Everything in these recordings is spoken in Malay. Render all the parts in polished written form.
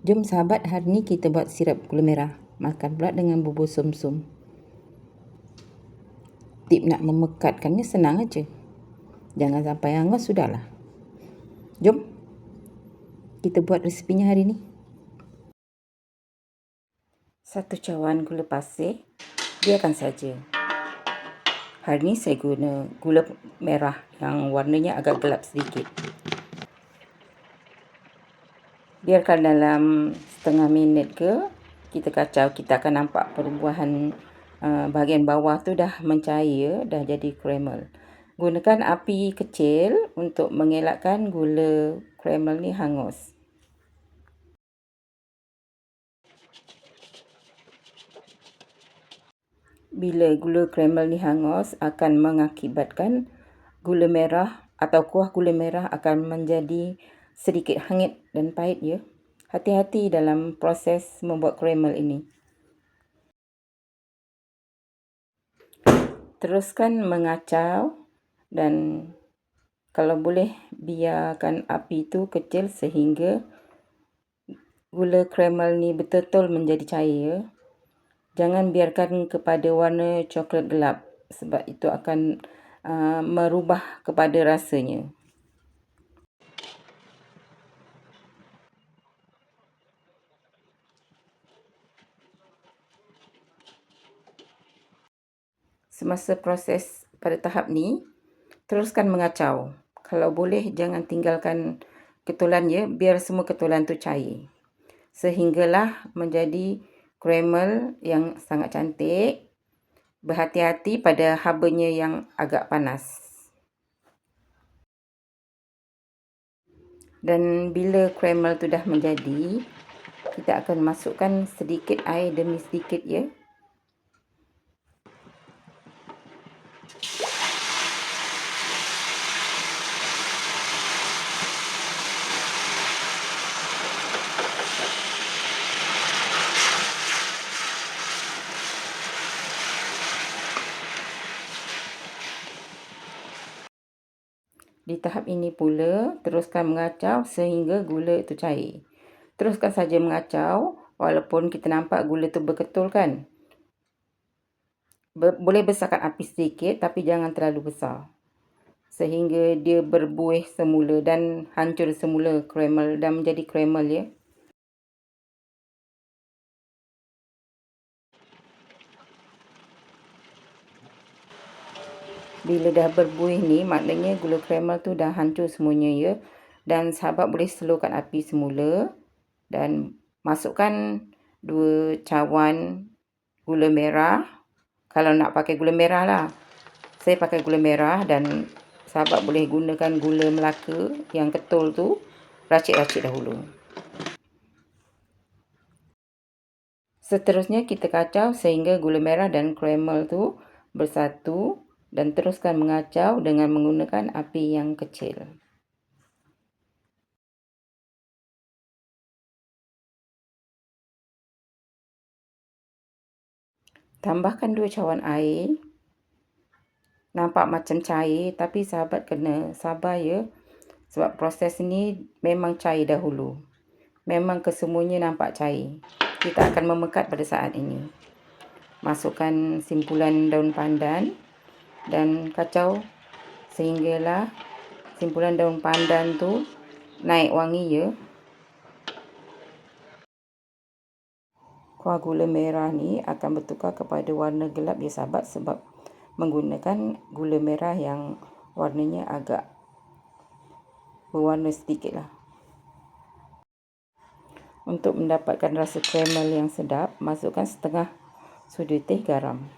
Jom sahabat, hari ni kita buat sirap gula merah. Makan pula dengan bubur sumsum. Tip nak memekatkannya senang aja. Jangan sampai hangus, sudahlah. Jom kita buat resepinya hari ni. 1 cawan gula pasir, biarkan saja. Hari ni saya guna gula merah yang warnanya agak gelap sedikit. Biarkan dalam setengah minit ke, kita kacau, kita akan nampak perubahan bahagian bawah tu dah mencair, dah jadi caramel. Gunakan api kecil untuk mengelakkan gula caramel ni hangus. Bila gula caramel ni hangus, akan mengakibatkan gula merah atau kuah gula merah akan menjadi sedikit hangit dan pahit ya. Hati-hati dalam proses membuat caramel ini. Teruskan mengacau dan kalau boleh biarkan api tu kecil sehingga gula caramel ni betul-betul menjadi cair. Jangan biarkan kepada warna coklat gelap sebab itu akan merubah kepada rasanya. Semasa proses pada tahap ni, teruskan mengacau. Kalau boleh jangan tinggalkan ketulan ya, biar semua ketulan tu cair. Sehinggalah menjadi caramel yang sangat cantik. Berhati-hati pada habanya yang agak panas. Dan bila caramel tu dah menjadi, kita akan masukkan sedikit air demi sedikit ya. Di tahap ini pula, teruskan mengacau sehingga gula itu cair. Teruskan saja mengacau walaupun kita nampak gula itu berketul kan. Boleh besarkan api sedikit tapi jangan terlalu besar. Sehingga dia berbuih semula dan hancur semula caramel dan menjadi caramel ya. Bila dah berbuih ni, maknanya gula caramel tu dah hancur semuanya ya. Dan sahabat boleh slowkan api semula dan masukkan 2 cawan gula merah. Kalau nak pakai gula merah lah. Saya pakai gula merah dan sahabat boleh gunakan gula Melaka yang ketul tu. Racik-racik dahulu. Seterusnya kita kacau sehingga gula merah dan caramel tu bersatu. Dan teruskan mengacau dengan menggunakan api yang kecil. Tambahkan 2 cawan air. Nampak macam cair tapi sahabat kena sabar ya. Sebab proses ni memang cair dahulu. Memang kesemuanya nampak cair. Kita akan memekat pada saat ini. Masukkan simpulan daun pandan. Dan kacau sehinggalah simpulan daun pandan tu naik wangi ya. Kuah gula merah ni akan bertukar kepada warna gelap ya sahabat sebab menggunakan gula merah yang warnanya agak berwarna sedikit lah. Untuk mendapatkan rasa caramel yang sedap, masukkan setengah sudu teh garam.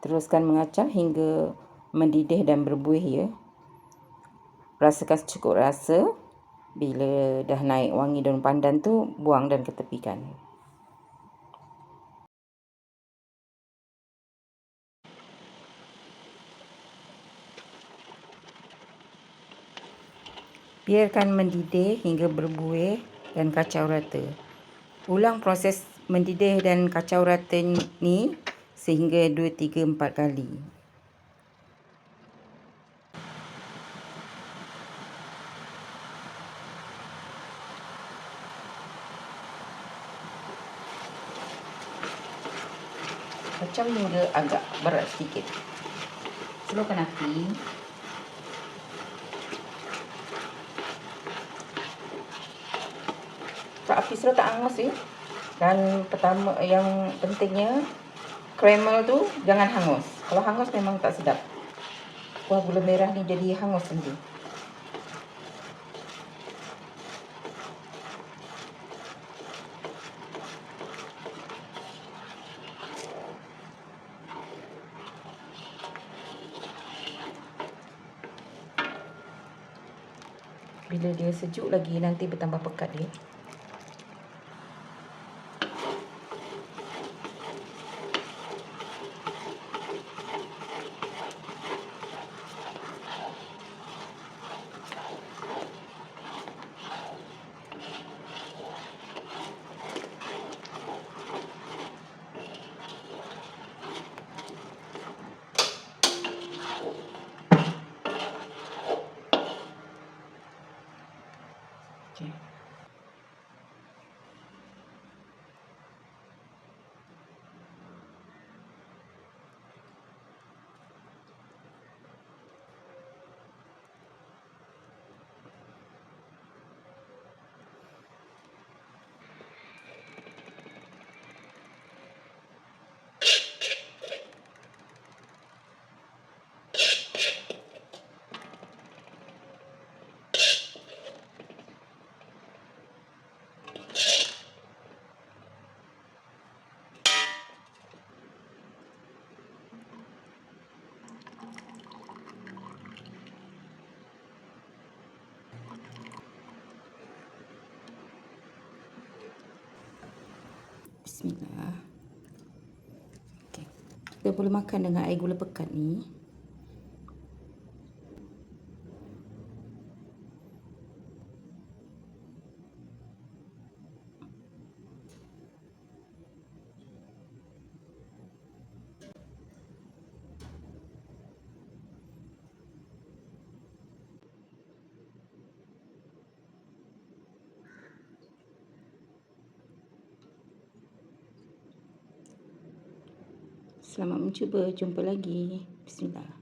Teruskan mengacau hingga mendidih dan berbuih ya. Rasakan secukup rasa. Bila dah naik wangi daun pandan tu, buang dan ketepikan. Biarkan mendidih hingga berbuih dan kacau rata. Ulang proses mendidih dan kacau rata ni sehingga 2, 3, 4 kali. kacau hingga agak berat sedikit. Slowkan api. Api slow tak hangus ya. Dan pertama yang pentingnya caramel tu jangan hangus. Kalau hangus memang tak sedap. Kuah gula merah ni jadi hangus nanti. Bila dia sejuk lagi nanti bertambah pekat dia. Okay. Bismillah. Okay. Kita boleh makan dengan air gula pekat ni. Selamat mencuba. Jumpa lagi. Bismillah.